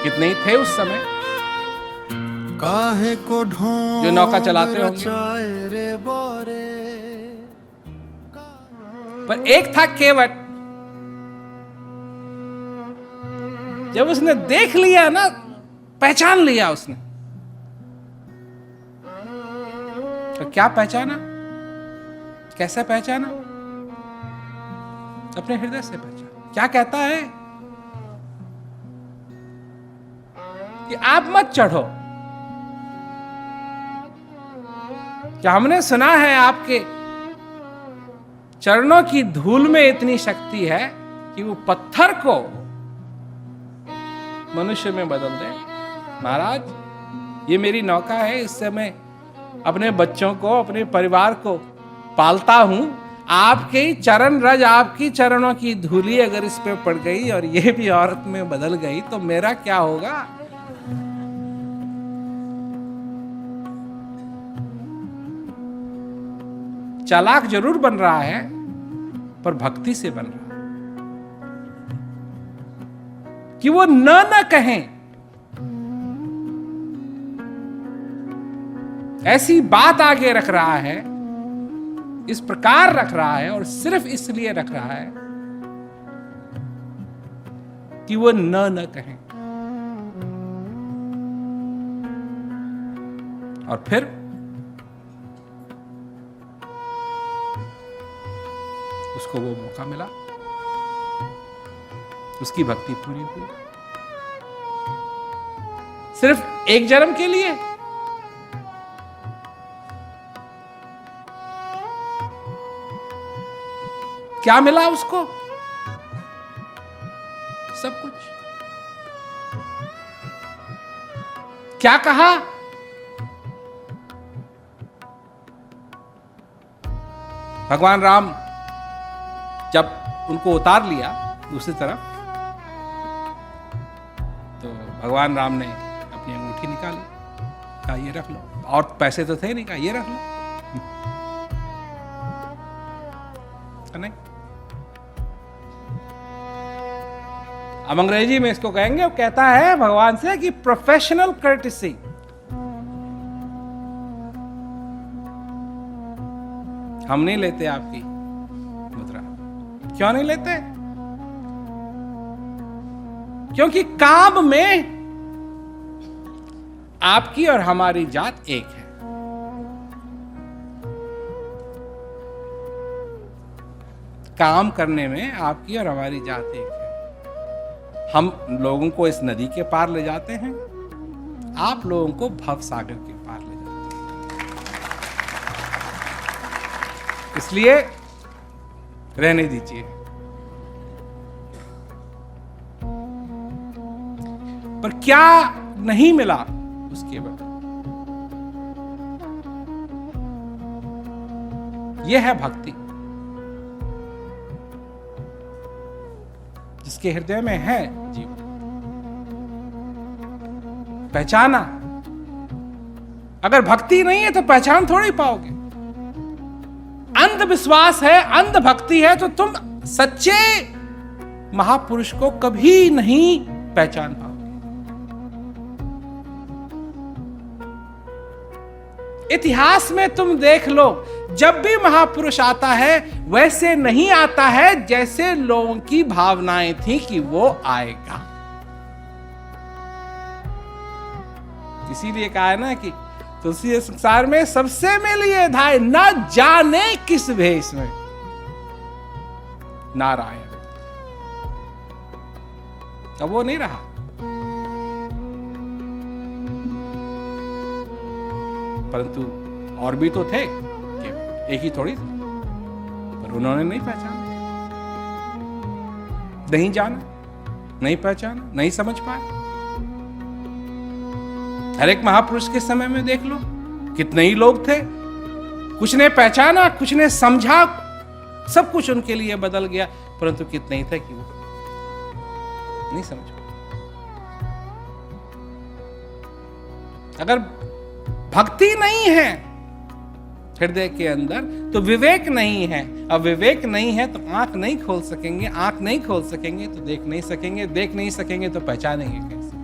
कितने ही थे उस समय काहे को ढूंढ जो नौका चलाते होंगे। रे बोरे। पर एक था केवट, जब उसने देख लिया ना, पहचान लिया उसने। तो क्या पहचाना, कैसे पहचाना? अपने हृदय से पहचाना। क्या कहता है कि आप मत चढ़ो। क्या हमने सुना है आपके चरणों की धूल में इतनी शक्ति है कि वो पत्थर को मनुष्य में बदल दे। महाराज, ये मेरी नौका है, इससे मैं अपने बच्चों को, अपने परिवार को पालता हूं। आपके चरण रज, आपकी चरणों की धूली अगर इस पे पड़ गई और ये भी औरत में बदल गई तो मेरा क्या होगा? चालाक जरूर बन रहा है, पर भक्ति से बन रहा है कि वो न कहें। ऐसी बात आगे रख रहा है, इस प्रकार रख रहा है, और सिर्फ इसलिए रख रहा है कि वो न कहें। और फिर उसको वो मौका मिला, उसकी भक्ति पूरी हुई। सिर्फ एक जन्म के लिए। क्या मिला उसको? सब कुछ। क्या कहा? भगवान राम जब उनको उतार लिया दूसरी तरफ, तो भगवान राम ने अपनी अंगूठी निकाली, कहा ये रख लो। और पैसे तो थे नहीं, कहा ये रख लो। नहीं, अब अंग्रेजी में इसको कहेंगे, वो कहता है भगवान से कि प्रोफेशनल कर्टिसी। हम नहीं लेते आपकी मुद्रा। क्यों नहीं लेते? क्योंकि काम में आपकी और हमारी जात एक है। काम करने में आपकी और हमारी जात एक है। हम लोगों को इस नदी के पार ले जाते हैं, आप लोगों को भव सागर के पार ले जाते हैं। इसलिए रहने दीजिए। पर क्या नहीं मिला उसके बाद? यह है भक्ति, जिसके हृदय में है जीवन। पहचाना। अगर भक्ति नहीं है तो पहचान थोड़ी पाओगे। अंधविश्वास है, अंध भक्ति है, तो तुम सच्चे महापुरुष को कभी नहीं पहचान पाओगे। इतिहास में तुम देख लो, जब भी महापुरुष आता है वैसे नहीं आता है जैसे लोगों की भावनाएं थी कि वो आएगा। इसीलिए कहा है ना कि तुलसी संसार में सबसे मिलिए धाय, न जाने किस भेष में नारायण। अब वो नहीं रहा। परंतु और भी तो थे, एक ही थोड़ी थी, पर उन्होंने नहीं पहचाना, नहीं जाना, नहीं पहचाना, नहीं समझ पाए। हर एक महापुरुष के समय में देख लो, कितने ही लोग थे, कुछ ने पहचाना, कुछ ने समझा, सब कुछ उनके लिए बदल गया, परंतु कितने ही थे कि वो नहीं समझ पाए। अगर भक्ति नहीं है हृदय के अंदर तो विवेक नहीं है। अब विवेक नहीं है तो आंख नहीं खोल सकेंगे, आंख नहीं खोल सकेंगे तो देख नहीं सकेंगे, देख नहीं सकेंगे तो पहचानेंगे कैसे?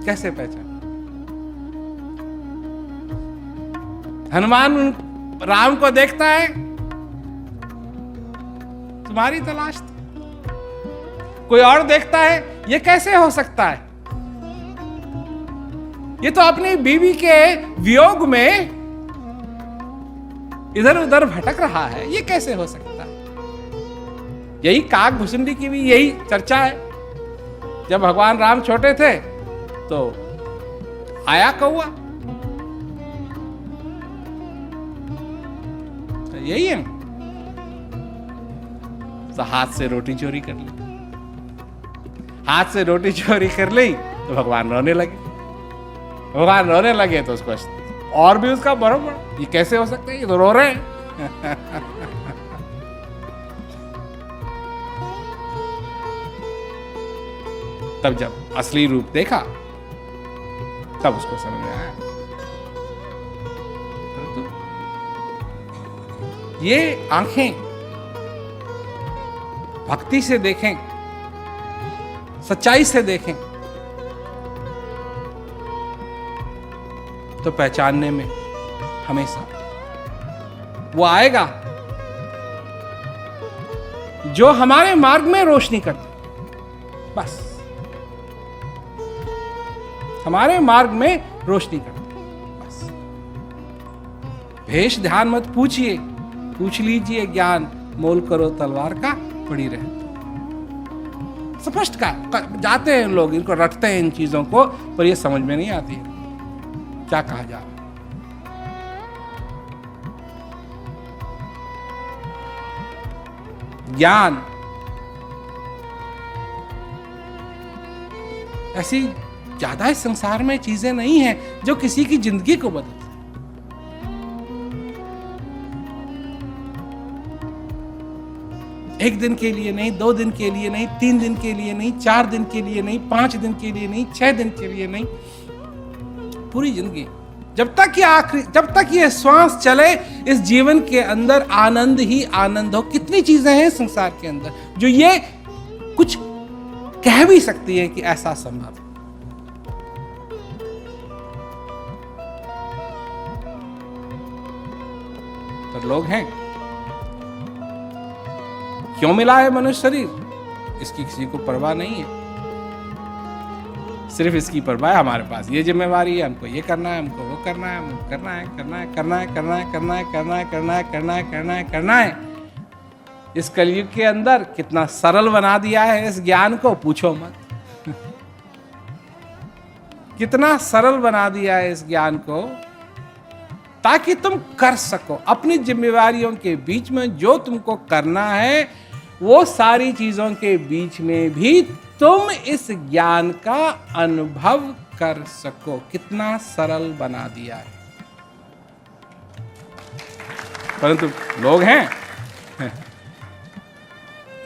कैसे पहचान? हनुमान राम को देखता है, तुम्हारी तलाश थी। कोई और देखता है, ये कैसे हो सकता है? ये तो अपनी बीवी के वियोग में इधर उधर भटक रहा है, ये कैसे हो सकता है? यही काक भुसुंडी की भी यही चर्चा है। जब भगवान राम छोटे थे तो आया कौआ, यही है। तो हाथ से रोटी चोरी कर ली, हाथ से रोटी चोरी कर ली तो भगवान रोने लगे। भगवान रोने लगे तो उसको और भी उसका बरोबर, ये कैसे हो सकता है, ये तो रो रहे हैं। तब जब असली रूप देखा तब उसको समझ में आया। तो ये आंखें भक्ति से देखें, सच्चाई से देखें तो पहचानने में हमेशा वो आएगा जो हमारे मार्ग में रोशनी करता। बस हमारे मार्ग में रोशनी करता। बस भेष ध्यान मत पूछिए, पूछ लीजिए ज्ञान, मोल करो तलवार का पड़ी रहे। स्पष्ट का जाते हैं लोग, इनको रटते हैं इन चीजों को, पर ये समझ में नहीं आती है क्या कहा जा रहा है। ज्ञान ऐसी ज्यादा इस संसार में चीजें नहीं है जो किसी की जिंदगी को बदल। एक दिन के लिए नहीं, 2 दिन के लिए नहीं, 3 दिन के लिए नहीं, 4 दिन के लिए नहीं, 5 दिन के लिए नहीं, 6 दिन के लिए नहीं, पूरी जिंदगी। जब तक ये आखिरी, जब तक ये श्वास चले, इस जीवन के अंदर आनंद ही आनंद हो। कितनी चीजें हैं संसार के अंदर जो ये कुछ कह भी सकती है कि ऐसा संभव है। तो लोग हैं, क्यों मिला है मनुष्य शरीर, इसकी किसी को परवाह नहीं है। सिर्फ इसकी परवाह है हमारे पास ये जिम्मेवारी है, हमको ये करना है, हमको वो करना है, हमको करना है, करना है, करना है, करना है, करना है, करना है, करना है, करना है, करना है, करना है। इस कलयुग के अंदर कितना सरल बना दिया है इस ज्ञान को, पूछो मत। कितना सरल बना दिया है इस ज्ञान को, ताकि तुम कर सको अपनी जिम्मेवारियों के बीच में जो तुमको करना है, वो सारी चीजों के बीच में भी तुम इस ज्ञान का अनुभव कर सको। कितना सरल बना दिया है। परंतु लोग हैं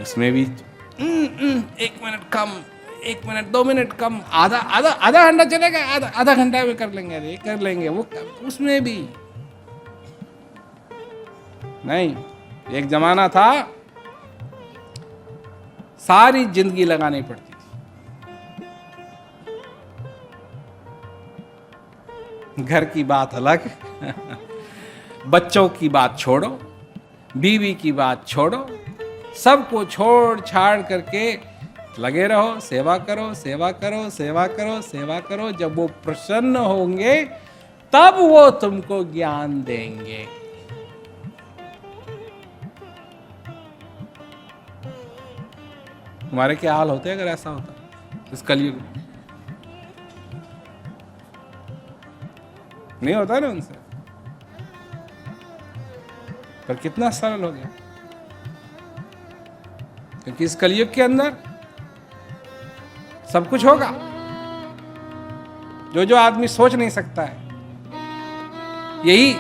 उसमें भी 1 मिनट कम, 1 मिनट 2 मिनट कम, आधा घंटा चलेगा, आधा घंटा में कर लेंगे, अरे कर लेंगे वो, उसमें भी नहीं। एक जमाना था सारी जिंदगी लगानी पड़ती थी। घर की बात अलग, बच्चों की बात छोड़ो, बीवी की बात छोड़ो, सबको छोड़ छाड़ करके लगे रहो, सेवा करो, सेवा करो, सेवा करो, सेवा करो। जब वो प्रसन्न होंगे तब वो तुमको ज्ञान देंगे। हमारे क्या हाल होते अगर ऐसा होता इस कलयुग में? नहीं होता ना उनसे। पर कितना सरल हो गया, क्योंकि इस कलयुग के अंदर सब कुछ होगा जो जो आदमी सोच नहीं सकता है। यही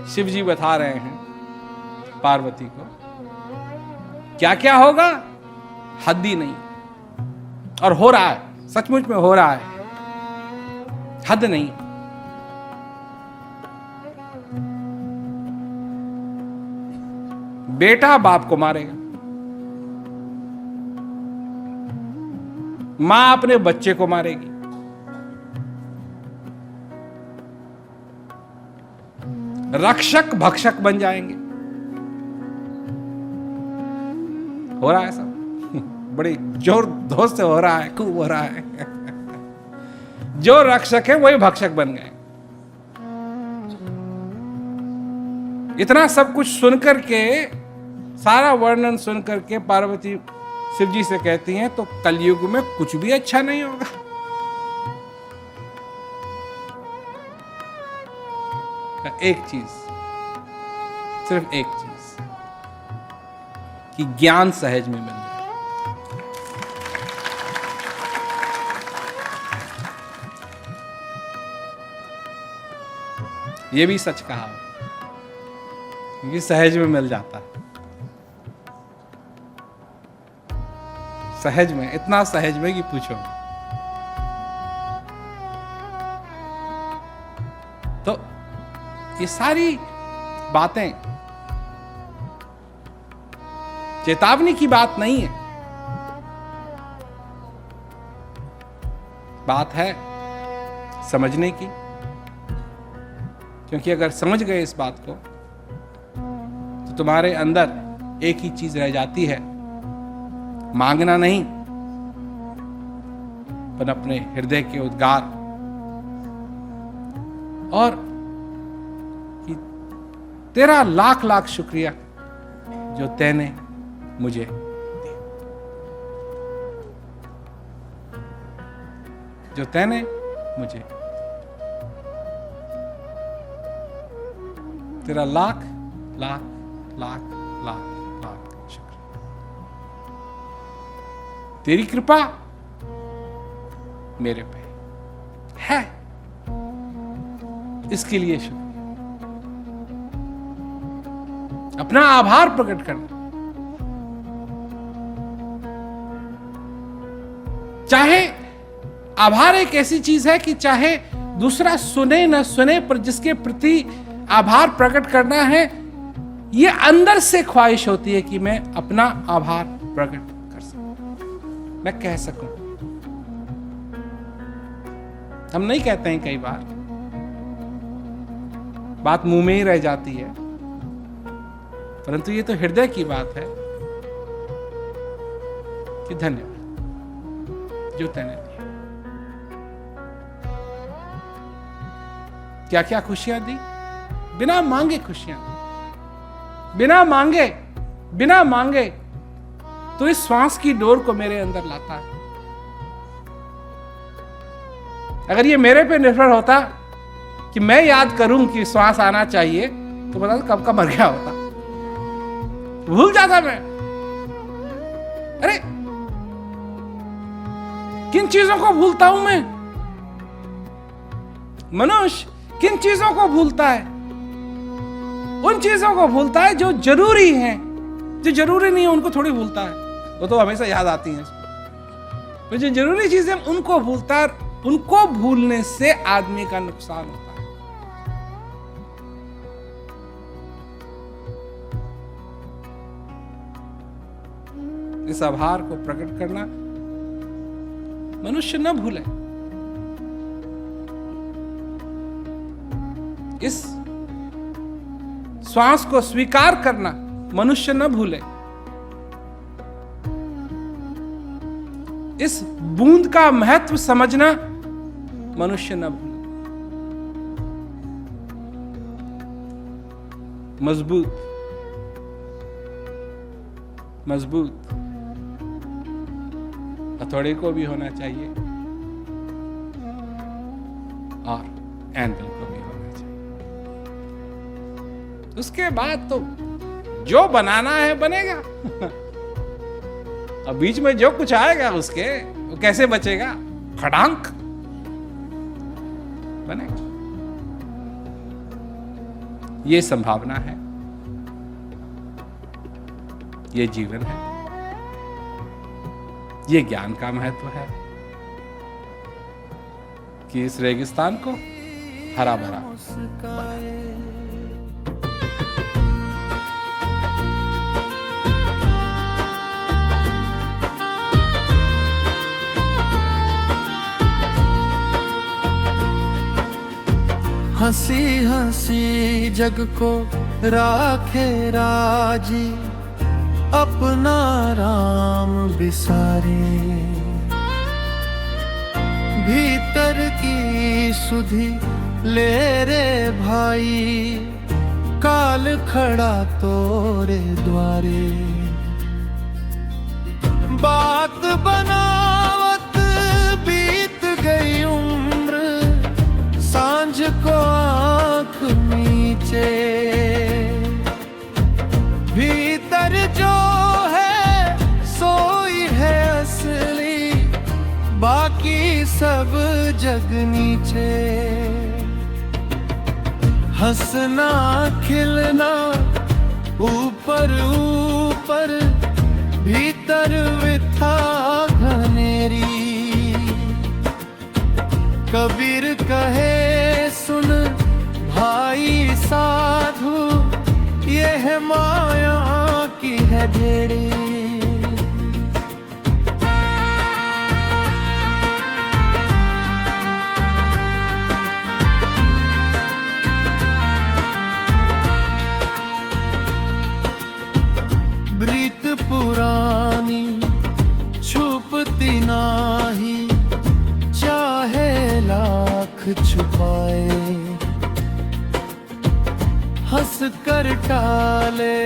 शिव जी बता रहे हैं पार्वती को, क्या क्या होगा हद ही नहीं, और हो रहा है, सचमुच में हो रहा है, हद नहीं। बेटा बाप को मारेगा, मां अपने बच्चे को मारेगी, रक्षक भक्षक बन जाएंगे। हो रहा है सब बड़ी जोर जोर से हो रहा है, खूब हो रहा है। जो रक्षक है वही भक्षक बन गए। इतना सब कुछ सुनकर के, सारा वर्णन सुनकर के पार्वती शिव जी से कहती हैं तो कलयुग में कुछ भी अच्छा नहीं होगा। एक चीज, सिर्फ एक चीज, कि ज्ञान सहज में मिल जाए। ये भी सच कहा, क्योंकि सहज में मिल जाता है। सहज में, इतना सहज में कि पूछो। तो ये सारी बातें चेतावनी की बात नहीं है, बात है समझने की। क्योंकि अगर समझ गए इस बात को तो तुम्हारे अंदर एक ही चीज रह जाती है, मांगना नहीं, पर अपने हृदय के उद्गार और कि तेरा लाख लाख शुक्रिया जो तैने मुझे दिया, जो तैने मुझे, तेरा लाख लाख लाख लाख लाख शुक्रिया। तेरी कृपा मेरे पे है, इसके लिए शुक्रिया। अपना आभार प्रकट करना, चाहे आभार एक ऐसी चीज है कि चाहे दूसरा सुने न सुने, पर जिसके प्रति आभार प्रकट करना है, ये अंदर से ख्वाहिश होती है कि मैं अपना आभार प्रकट कर सकूं, मैं कह सकूं। हम नहीं कहते हैं, कई बार बात मुंह में ही रह जाती है, परंतु ये तो हृदय की बात है कि धन्यवाद जो तैने दिया। क्या क्या खुशियां दी, बिना मांगे खुशियां, बिना मांगे, बिना मांगे तो इस श्वास की डोर को मेरे अंदर लाता है। अगर ये मेरे पे निर्भर होता कि मैं याद करूं कि श्वास आना चाहिए, तो पता कब का मर गया होता, भूल जाता मैं। अरे किन चीजों को भूलता हूं मैं? मनुष्य किन चीजों को भूलता है? उन चीजों को भूलता है जो जरूरी हैं, जो जरूरी नहीं है उनको थोड़ी भूलता है, वो तो हमेशा याद आती हैं। तो जो जरूरी चीजें उनको भूलता है, उनको भूलने से आदमी का नुकसान होता है। इस आभार को प्रकट करना मनुष्य न भूले, इस श्वास को स्वीकार करना मनुष्य न भूले, इस बूंद का महत्व समझना मनुष्य न भूले। मजबूत मजबूत हथौड़े को भी होना चाहिए और एंगल को भी होना चाहिए। उसके बाद तो जो बनाना है बनेगा। अब बीच में जो कुछ आएगा उसके, वो कैसे बचेगा? खड़ांक बनेगा। ये संभावना है, ये जीवन है, ये ज्ञान का महत्व है कि इस रेगिस्तान को हरा भरा बनाए। हंसी हंसी जग को राखे राजी, अपना राम बिसारे। भीतर की सुधि ले रे भाई, काल खड़ा तोरे द्वारे। बात बनावत बीत गई उम्र, सांझ को आंख नीचे। भीतर जो है सोई है असली, बाकी सब जग नीचे। हंसना खिलना ऊपर ऊपर, भीतर विथा घनेरी। कबीर कहे सुन भाई साधु, यह माया की है ढेरी। ब्रीत पुरानी छुपती नाही, चाहे लाख छुपाए। हंस कर टाले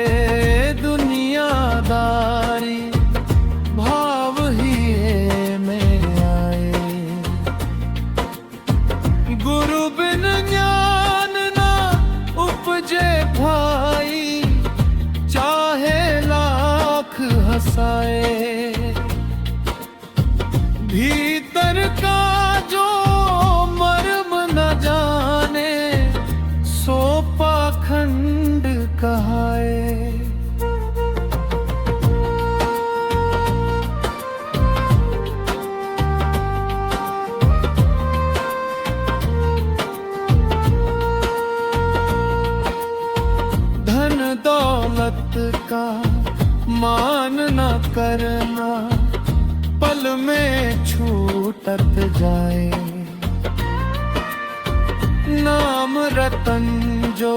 दुनियादारी, भाव ही ये में आए। गुरु बिन ज्ञान ना उपजे भाई, चाहे लाख हंसाए। भीतर का जो मर्म न जाने, सो पाखंड कहाए। धन दौलत का मान न करना, पल में छूटत जाए। नाम रतन जो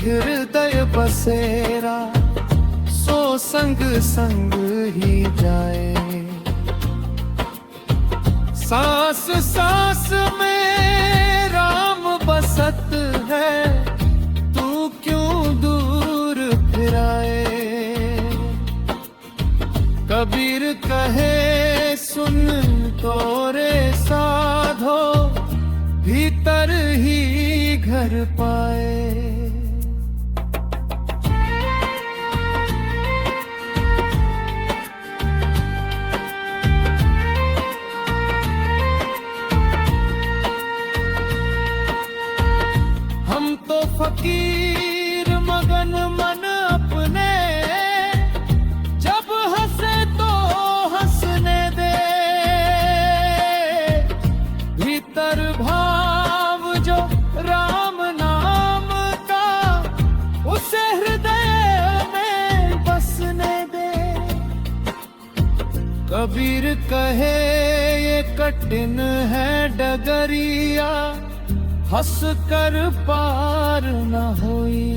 हृदय बसेरा, सो संग संग ही जाए। सांस सांस में राम बसत है, तू क्यों दूर फिराए। कबीर कहे सुन तोरे साधो, भीतर ही घर पाए। हम तो फकीर मगन मन अपने, जब हंसे तो हंसने दे। भीतर भाव जो राम नाम का, उसे हृदय में बसने दे। कबीर कहे ये कठिन है डगरिया, हंस कर पार न होई।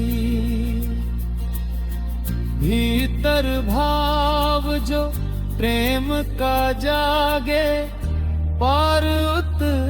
भीतर भाव जो प्रेम का जागे, पार उतर